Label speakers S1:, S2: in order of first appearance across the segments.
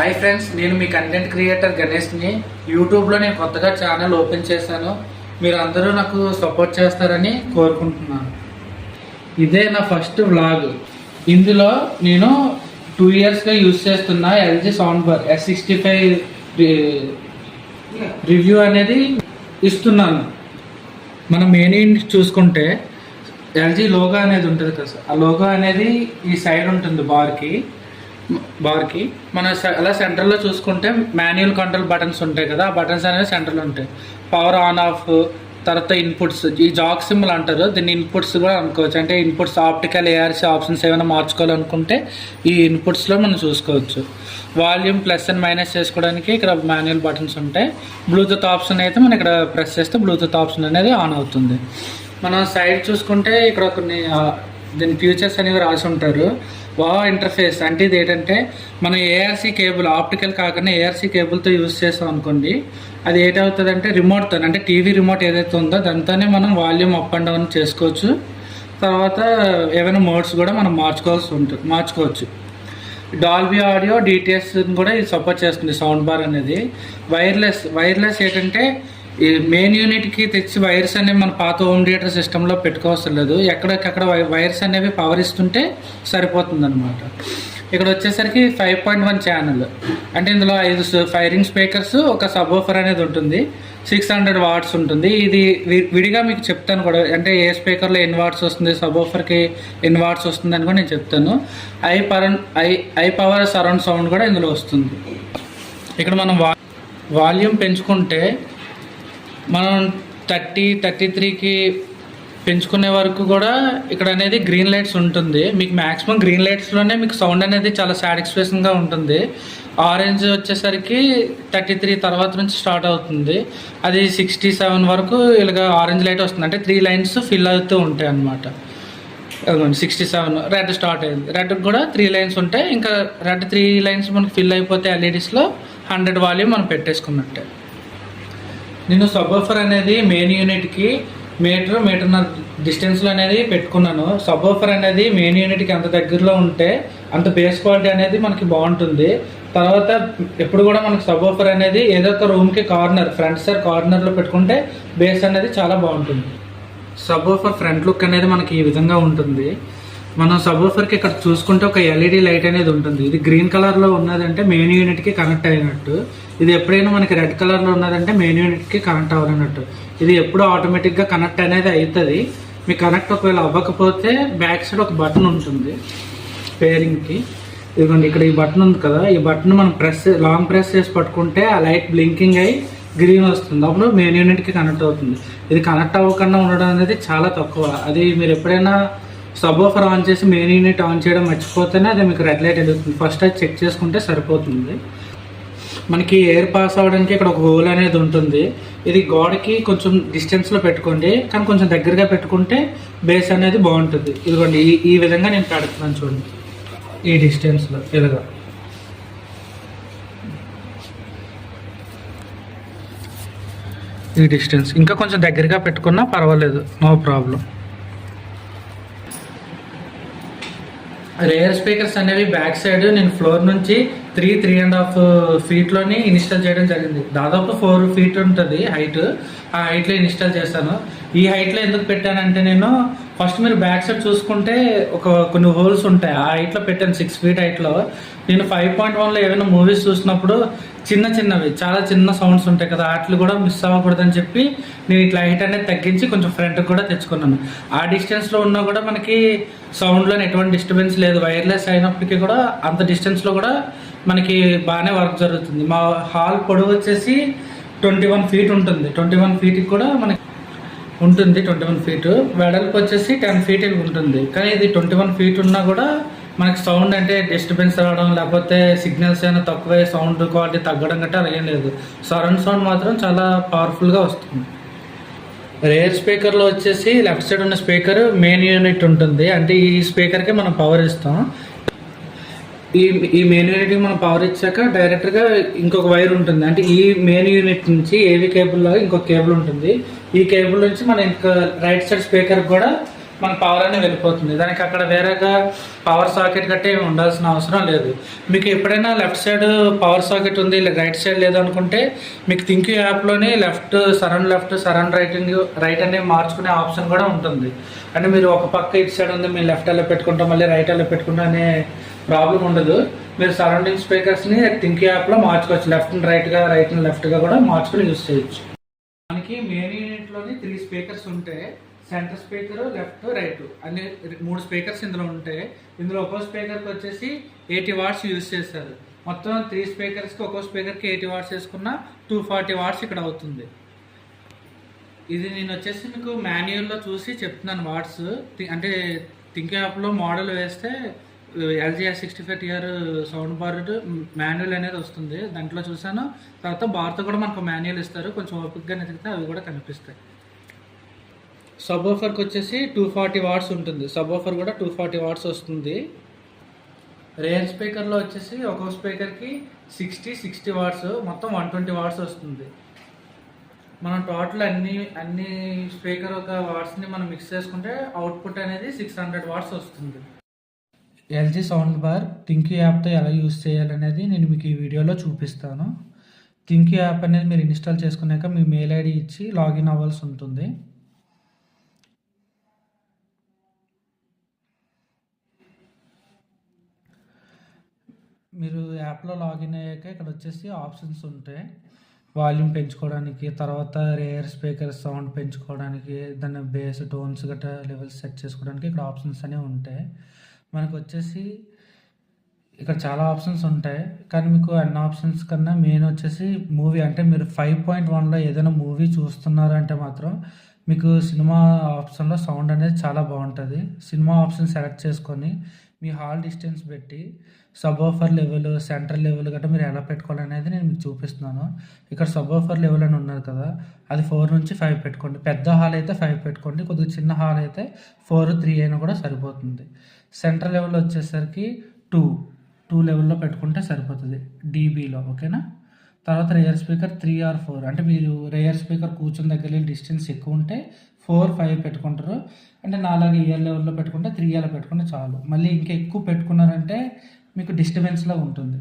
S1: Hi friends, నేను మీ content creator గణేష్ని. యూట్యూబ్లో నేను కొత్తగా ఛానల్ ఓపెన్ చేశాను. మీరు అందరూ నాకు సపోర్ట్ చేస్తారని కోరుకుంటున్నాను. ఇదే నా ఫస్ట్ వ్లాగ్. ఇందులో నేను 2 ఇయర్స్గా యూజ్ చేస్తున్న LG sound bar S65 review అనేది ఇస్తున్నాను. మన మెయిన్ చూసుకుంటే ఎల్జీ లోగో అనేది ఉంటుంది కదా సార్, ఆ లోగో అనేది ఈ సైడ్ ఉంటుంది బార్కి మన అలా సెంటర్లో చూసుకుంటే మాన్యువల్ కంట్రోల్ బటన్స్ ఉంటాయి కదా, ఆ బటన్స్ అనేవి సెంటర్లో ఉంటాయి. పవర్ ఆన్ ఆఫ్, తర్వాత ఇన్పుట్స్, ఈ జాక్ సింబల్ అంటారు దీన్ని, ఇన్పుట్స్ కూడా అనుకోవచ్చు. అంటే ఇన్పుట్స్ ఆప్టికల్ ARC ఆప్షన్స్ ఏమైనా మార్చుకోవాలనుకుంటే ఈ ఇన్పుట్స్లో మనం చూసుకోవచ్చు. వాల్యూమ్ ప్లస్ అండ్ మైనస్ చేసుకోవడానికి ఇక్కడ మాన్యువల్ బటన్స్ ఉంటాయి. బ్లూటూత్ ఆప్షన్ అయితే మనం ఇక్కడ ప్రెస్ చేస్తే బ్లూటూత్ ఆప్షన్ అనేది ఆన్ అవుతుంది. మనం సైడ్ చూసుకుంటే ఇక్కడ కొన్ని దీని ఫ్యూచర్స్ అనేవి రాసి ఉంటారు. ఇంటర్ఫేస్ అంటే ఇది ఏంటంటే మనం ARC కేబుల్, ఆప్టికల్ కాకుండా ARC కేబుల్తో యూజ్ చేస్తాం అనుకోండి, అది ఏంటవుతుంది అంటే రిమోట్తో, అంటే టీవీ రిమోట్ ఏదైతే ఉందో దాంతోనే మనం వాల్యూమ్ అప్ అండ్ డౌన్ చేసుకోవచ్చు. తర్వాత ఏమైనా మోడ్స్ కూడా మనం మార్చుకోవచ్చు. డాల్బీ ఆడియో, DTS కూడా ఇది సపోర్ట్ చేస్తుంది సౌండ్ బార్ అనేది. వైర్లెస్ ఏంటంటే ఈ మెయిన్ యూనిట్కి తెచ్చి వైర్స్ అనేవి మన పాత హోమ్ థియేటర్ సిస్టంలో పెట్టుకోవసం లేదు. ఎక్కడికక్కడ వైర్స్ అనేవి పవర్ ఇస్తుంటే సరిపోతుంది అనమాట. ఇక్కడ వచ్చేసరికి 5.1 ఛానల్, అంటే ఇందులో 5 ఫైరింగ్ స్పీకర్స్, ఒక సబ్వూఫర్ అనేది ఉంటుంది. 600 వాట్స్ ఉంటుంది. ఇది విడిగా మీకు చెప్తాను కూడా, అంటే ఏ స్పీకర్లో ఎన్ని వాట్స్ వస్తుంది, సబ్వూఫర్కి ఎన్ని వాట్స్ వస్తుంది అని కూడా నేను చెప్తాను. ఐ పవర్ సరౌండ్ సౌండ్ కూడా ఇందులో వస్తుంది. ఇక్కడ మనం వాల్యూమ్ పెంచుకుంటే మనం 33కి పెంచుకునే వరకు కూడా ఇక్కడ అనేది గ్రీన్ లైట్స్ ఉంటుంది. మీకు మ్యాక్సిమం గ్రీన్ లైట్స్లోనే మీకు సౌండ్ అనేది చాలా సాటిస్ఫాక్షన్గా ఉంటుంది. ఆరెంజ్ వచ్చేసరికి 33 తర్వాత నుంచి స్టార్ట్ అవుతుంది. అది 67 వరకు ఇలాగ ఆరెంజ్ లైట్ వస్తుంది. అంటే 3 లైన్స్ ఫిల్ అవుతూ ఉంటాయి అన్నమాట. 67 రెడ్ స్టార్ట్ అయింది. రెడ్ కూడా 3 లైన్స్ ఉంటాయి. ఇంకా రెడ్ 3 లైన్స్ మనకు ఫిల్ అయిపోతే LEDస్లో 100 వాల్యూమ్ మనం పెట్టేసుకున్నట్టే. నేను సబ్వూఫర్ అనేది మెయిన్ యూనిట్కి మీటర్న్నర డిస్టెన్స్లో అనేది పెట్టుకున్నాను. సబ్వూఫర్ అనేది మెయిన్ యూనిట్కి అంత దగ్గరలో ఉంటే అంత బేస్ క్వాలిటీ అనేది మనకి బాగుంటుంది. తర్వాత ఎప్పుడు కూడా మనకు సబ్వూఫర్ అనేది ఏదో ఒక రూమ్కి ఫ్రంట్ సైడ్ కార్నర్లో పెట్టుకుంటే బేస్ అనేది చాలా బాగుంటుంది. సబ్వూఫర్ ఫ్రంట్ లుక్ అనేది మనకి ఈ విధంగా ఉంటుంది. మనం సబ్వూఫర్కి ఇక్కడ చూసుకుంటే ఒక LED లైట్ అనేది ఉంటుంది. ఇది గ్రీన్ కలర్లో ఉన్నదంటే మెయిన్ యూనిట్కి కనెక్ట్ అయినట్టు. ఇది ఎప్పుడైనా మనకి రెడ్ కలర్లో ఉన్నదంటే మెయిన్ యూనిట్కి కనెక్ట్ అవ్వనట్టు. ఇది ఎప్పుడు ఆటోమేటిక్గా కనెక్ట్ అనేది అవుతుంది. మీకు కనెక్ట్ ఒకవేళ అవ్వకపోతే బ్యాక్ సైడ్ ఒక బటన్ ఉంటుంది పేరింగ్కి. ఇదిగోండి, ఇక్కడ ఈ బటన్ ఉంది కదా, ఈ బటన్ మనం లాంగ్ ప్రెస్ చేసి పట్టుకుంటే ఆ లైట్ బ్లింకింగ్ అయ్యి గ్రీన్ వస్తుంది. అప్పుడు మెయిన్ యూనిట్కి కనెక్ట్ అవుతుంది. ఇది కనెక్ట్ అవ్వకుండా ఉండడం అనేది చాలా తక్కువ. అది మీరు ఎప్పుడైనా సబ్వూఫర్ ఆన్ చేసి మెయిన్ యూనిట్ ఆన్ చేయడం మర్చిపోతేనే అది మీకు రెడ్ లైట్ వెలుగుతుంది. ఫస్ట్ అది చెక్ చేసుకుంటే సరిపోతుంది. మనకి ఎయిర్ పాస్ అవ్వడానికి ఇక్కడ ఒక హోల్ అనేది ఉంటుంది. ఇది గోడకి కొంచెం డిస్టెన్స్లో పెట్టుకోండి, కానీ కొంచెం దగ్గరగా పెట్టుకుంటే బేస్ అనేది బాగుంటుంది. ఇదిగోండి, ఈ విధంగా నేను పెడుతున్నాను చూడండి, ఈ డిస్టెన్స్లో ఇలాగా. ఈ డిస్టెన్స్ ఇంకా కొంచెం దగ్గరగా పెట్టుకున్నా పర్వాలేదు, నో ప్రాబ్లం. రేర్ స్పీకర్స్ అనేవి బ్యాక్ సైడ్ నేను ఫ్లోర్ నుంచి 3.5 ఫీట్లోని ఇన్స్టాల్ చేయడం జరిగింది. దాదాపు 4 ఫీట్ ఉంటుంది హైట్. ఆ హైట్లో ఇన్స్టాల్ చేశాను. ఈ హైట్లో ఎందుకు పెట్టానంటే, నేను ఫస్ట్ మీరు బ్యాక్ సైడ్ చూసుకుంటే కొన్ని హోల్స్ ఉంటాయి. ఆ హైట్లో పెట్టాను, 6 ఫీట్ హైట్లో. నేను 5.1లో ఏమైనా మూవీస్ చూసినప్పుడు చిన్నవి చాలా చిన్న సౌండ్స్ ఉంటాయి కదా, వాటిని కూడా మిస్ అవ్వకూడదని చెప్పి నేను ఇట్లా హైట్ అనేది తగ్గించి కొంచెం ఫ్రంట్కి కూడా తెచ్చుకున్నాను. ఆ డిస్టెన్స్లో ఉన్నా కూడా మనకి సౌండ్లో ఎటువంటి డిస్టర్బెన్స్ లేదు. వైర్లెస్ అయినప్పటికీ కూడా అంత డిస్టెన్స్లో కూడా మనకి బాగానే వర్క్ జరుగుతుంది. మా హాల్ పొడవు వచ్చేసి 21 ఫీట్ ఉంటుంది. 21 ఫీట్కి కూడా మనకి ఉంటుంది. 21 ఫీట్ వెడల్పు వచ్చేసి 10 ఫీట్ ఉంటుంది. కానీ ఇది 21 ఫీట్ ఉన్నా కూడా మనకి సౌండ్ అంటే డిస్టర్బెన్స్ రావడం, లేకపోతే సిగ్నల్స్ అయినా తక్కువే, సౌండ్ క్వాలిటీ తగ్గడం గట్రా ఏం లేదు. సరౌండ్ సౌండ్ మాత్రం చాలా పవర్ఫుల్గా వస్తుంది. రేర్ స్పీకర్లో వచ్చేసి లెఫ్ట్ సైడ్ ఉన్న స్పీకర్ మెయిన్ యూనిట్ ఉంటుంది. అంటే ఈ స్పీకర్కి మనం పవర్ ఇస్తాం. ఈ మెయిన్ యూనిట్కి మనం పవర్ ఇచ్చాక డైరెక్ట్గా ఇంకొక వైర్ ఉంటుంది. అంటే ఈ మెయిన్ యూనిట్ నుంచి AV కేబుల్ లాగా ఇంకొక కేబుల్ ఉంటుంది. ఈ కేబుల్ నుంచి మనం ఇంకా రైట్ సైడ్ స్పీకర్ కూడా మన పవర్ అనేది వెళ్ళిపోతుంది. దానికి అక్కడ వేరేగా పవర్ సాకెట్ గట్టే ఉండాల్సిన అవసరం లేదు. మీకు ఎప్పుడైనా లెఫ్ట్ సైడ్ పవర్ సాకెట్ ఉంది, రైట్ సైడ్ లేదు అనుకుంటే మీకు థింక్ యాప్లోనే సరౌండ్ రైట్ అనేది మార్చుకునే ఆప్షన్ కూడా ఉంటుంది. అంటే మీరు ఒక పక్క ఇటు సైడ్ ఉంది, మీరు లెఫ్ట్ అలా పెట్టుకుంటాం, మళ్ళీ రైట్ అలా పెట్టుకుంటాం అనే ప్రాబ్లం ఉండదు. మీరు సరౌండింగ్ స్పీకర్స్ని థింక్ యాప్లో మార్చుకోవచ్చు. రైట్ అండ్ లెఫ్ట్గా కూడా మార్చుకుని యూజ్ చేయొచ్చు. మనకి మెయిన్ యూనిట్లోని 3 స్పీకర్స్ ఉంటే సెంటర్ స్పీకర్, లెఫ్ట్, రైట్ అన్ని 3 స్పీకర్స్ ఇందులో ఉంటాయి. ఇందులో ఒక్కో స్పీకర్కి వచ్చేసి 80 వాట్స్ యూజ్ చేస్తారు. మొత్తం 3 స్పీకర్స్కి ఒక్కో స్పీకర్కి 80 వాట్స్ వేసుకున్న 240 వాట్స్ ఇక్కడ అవుతుంది. ఇది నేను వచ్చేసి మీకు మాన్యువల్లో చూసి చెప్తున్నాను వాట్స్. అంటే థింక్ యాప్లో మోడల్ వేస్తే LG S65TR sound bar manual అనేది వస్తుంది. దాంట్లో చూసాను. తర్వాత బార్తో కూడా మనకు మాన్యువల్ ఇస్తారు. కొంచెం ఓపిక్గా ఎతికితే అవి కూడా కనిపిస్తాయి. సబ్ వూఫర్కి వచ్చేసి 240 వాట్స్ ఉంటుంది. సబ్ వూఫర్ కూడా 240 వాట్స్ వస్తుంది. రేర్ స్పీకర్లో వచ్చేసి ఒక్కొక్క స్పీకర్కి 60 వాట్స్, మొత్తం 120 వాట్స్ వస్తుంది. మనం టోటల్ అన్ని స్పీకర్ ఒక వాట్స్ని మనం మిక్స్ చేసుకుంటే అవుట్పుట్ అనేది 600 వాట్స్ వస్తుంది. LG సౌండ్ బార్ థింక్ యాప్తో ఎలా యూజ్ చేయాలనేది నేను మీకు ఈ వీడియోలో చూపిస్తాను. థింక్ యాప్ అనేది మీరు ఇన్స్టాల్ చేసుకున్నాక మీ మెయిల్ ఐడి ఇచ్చి లాగిన్ అవ్వాల్సి ఉంటుంది. మీరు యాప్లో లాగిన్ అయ్యాక ఇక్కడ వచ్చేసి ఆప్షన్స్ ఉంటాయి. వాల్యూమ్ పెంచుకోవడానికి, తర్వాత రేర్ స్పీకర్ సౌండ్ పెంచుకోవడానికి, దాన్ని బేస్, టోన్స్ గట్రా లెవెల్స్ సెట్ చేసుకోవడానికి ఇక్కడ ఆప్షన్స్ అనేవి ఉంటాయి. మనకు వచ్చేసి ఇక్కడ చాలా ఆప్షన్స్ ఉంటాయి. కానీ మీకు అన్ని ఆప్షన్స్ కన్నా మెయిన్ వచ్చేసి మూవీ. అంటే మీరు 5.1లో ఏదైనా మూవీ చూస్తున్నారంటే మాత్రం మీకు సినిమా ఆప్షన్లో సౌండ్ అనేది చాలా బాగుంటుంది. సినిమా ఆప్షన్ సెలెక్ట్ చేసుకొని మీ హాల్ డిస్టెన్స్ పెట్టి sub woofer level, centre level గట్రా మీరు ఎలా పెట్టుకోవాలనేది నేను మీకు చూపిస్తున్నాను. ఇక్కడ సబ్ వూఫర్ లెవెల్ అని ఉన్నది కదా, అది 4 నుంచి 5 పెట్టుకోండి. పెద్ద హాల్ అయితే 5 పెట్టుకోండి. కొద్దిగా చిన్న హాల్ అయితే 4, 3 అయినా కూడా సరిపోతుంది. సెంటర్ లెవెల్ వచ్చేసరికి 2 లెవెల్లో పెట్టుకుంటే సరిపోతుంది డీబీలో. ఓకేనా. తర్వాత రేయర్ స్పీకర్ 3 or 4. అంటే మీరు రేయర్ స్పీకర్ కూర్చుని దగ్గర డిస్టెన్స్ ఎక్కువ ఉంటే 4, 5 పెట్టుకుంటారు. అంటే నాలాగే ఇయర్ లెవెల్లో పెట్టుకుంటే 3 అలా పెట్టుకుంటే చాలు. మళ్ళీ ఇంకా ఎక్కువ పెట్టుకున్నారంటే మీకు డిస్టర్బెన్స్లా ఉంటుంది.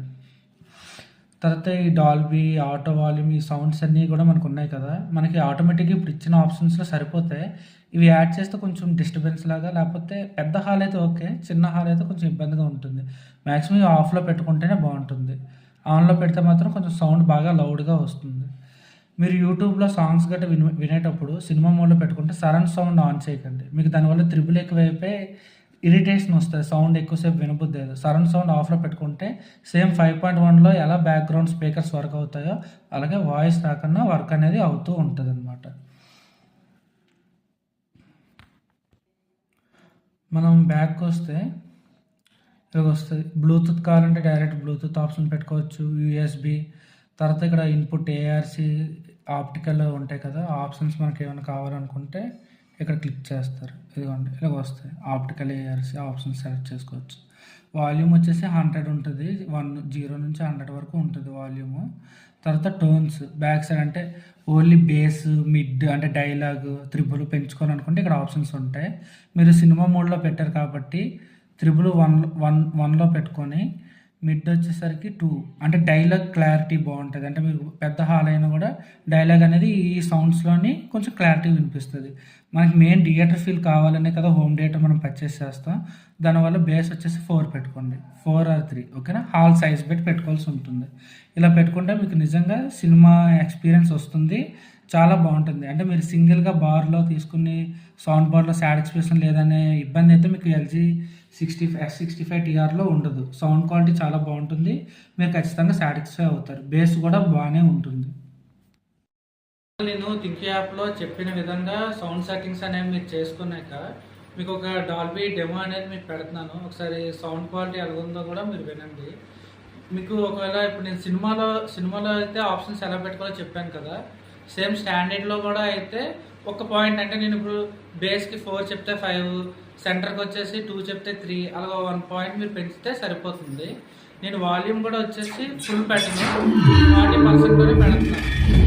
S1: తర్వాత ఈ డాల్బీ, ఆటో వాల్యూమ్, ఈ సౌండ్స్ అన్నీ కూడా మనకు ఉన్నాయి కదా, మనకి ఆటోమేటిక్గా ఇప్పుడు ఇచ్చిన ఆప్షన్స్లో సరిపోతాయి. ఇవి యాడ్ చేస్తే కొంచెం డిస్టర్బెన్స్ లాగా, లేకపోతే పెద్ద హాల్ అయితే ఓకే, చిన్న హాల్ అయితే కొంచెం ఇబ్బందిగా ఉంటుంది. మ్యాక్సిమం ఆఫ్లో పెట్టుకుంటేనే బాగుంటుంది. ఆన్లో పెడితే మాత్రం కొంచెం సౌండ్ బాగా లౌడ్గా వస్తుంది. మీరు యూట్యూబ్లో సాంగ్స్ గట్రా వినేటప్పుడు సినిమా మోడ్లో పెట్టుకుంటే సరౌండ్ సౌండ్ ఆన్ చేయకండి. మీకు దానివల్ల త్రిబుల్ ఎక్కువైపోయి ఇరిటేషన్ వస్తుంది, సౌండ్ ఎక్కువసేపు వినబుద్ది. సరౌండ్ సౌండ్ ఆఫ్లో పెట్టుకుంటే సేమ్ 5.1లో ఎలా బ్యాక్గ్రౌండ్ స్పీకర్స్ వర్క్ అవుతాయో అలాగే వాయిస్ రాకుండా వర్క్ అనేది అవుతూ ఉంటుంది అనమాట. మనం బ్యాక్ వస్తే ఇలాగ వస్తుంది. బ్లూటూత్ కావాలంటే డైరెక్ట్ బ్లూటూత్ ఆప్షన్ పెట్టుకోవచ్చు, USB. తర్వాత ఇక్కడ ఇన్పుట్ ARC, ఆప్టికల్ ఉంటాయి కదా, ఆప్షన్స్ మనకి ఏమైనా కావాలనుకుంటే ఇక్కడ క్లిక్ చేస్తారు. ఇదిగోండి ఇలాగ వస్తాయి. ఆప్టికల్, ARC ఆప్షన్ సెలెక్ట్ చేసుకోవచ్చు. వాల్యూమ్ వచ్చేసి 100 ఉంటుంది. 0 నుంచి 100 వరకు ఉంటుంది వాల్యూము. తర్వాత టోన్స్ బ్యాక్ సైడ్ అంటే ఓన్లీ బేస్, మిడ్ అంటే డైలాగ్, త్రిబుల్ పెంచుకోవాలనుకుంటే ఇక్కడ ఆప్షన్స్ ఉంటాయి. మీరు సినిమా మోడ్లో పెట్టారు కాబట్టి త్రిబుల్ 1లో పెట్టుకొని, మిడ్ వచ్చేసరికి 2 అంటే డైలాగ్ క్లారిటీ బాగుంటుంది. అంటే మీరు పెద్ద హాల్ అయినా కూడా డైలాగ్ అనేది ఈ సౌండ్స్లోని కొంచెం క్లారిటీ వినిపిస్తుంది. మనకి మెయిన్ థియేటర్ ఫీల్ కావాలనే కదా హోమ్ థియేటర్ మనం పర్చేస్ చేస్తాం. దానివల్ల బేస్ వచ్చేసి 4 పెట్టుకోండి, 4 or 3. ఓకేనా. హాల్ సైజ్ పెట్టుకోవాల్సి ఉంటుంది. ఇలా పెట్టుకుంటే మీకు నిజంగా సినిమా ఎక్స్పీరియన్స్ వస్తుంది, చాలా బాగుంటుంది. అంటే మీరు సింగిల్గా బార్లో తీసుకుని సౌండ్ బార్లో సాటిస్ఫాక్షన్ లేదనే ఇబ్బంది అయితే మీకు LG S65TRలో ఉండదు. సౌండ్ క్వాలిటీ చాలా బాగుంటుంది, మీరు ఖచ్చితంగా సాటిస్ఫై అవుతారు. బేస్ కూడా బాగానే ఉంటుంది. నేను థింక్ యాప్లో చెప్పిన విధంగా సౌండ్ సెట్టింగ్స్ అనేవి మీరు చేసుకున్నాక మీకు ఒక డాల్బీ డెమో అనేది మీకు పెడుతున్నాను. ఒకసారి సౌండ్ క్వాలిటీ ఎలా ఉందో కూడా మీరు వినండి. మీకు ఒకవేళ ఇప్పుడు నేను సినిమాలో అయితే ఆప్షన్స్ ఎలా పెట్టుకోవాలో చెప్పాను కదా, సేమ్ స్టాండర్డ్లో కూడా అయితే ఒక పాయింట్, అంటే నేను ఇప్పుడు బేస్కి 4 చెప్తే 5, సెంటర్కి వచ్చేసి 2 చెప్తే 3, అలాగా 1 పాయింట్ మీరు పెంచితే సరిపోతుంది. నేను వాల్యూమ్ కూడా వచ్చేసి ఫుల్ పెట్టను, 40% పెడుతున్నాను.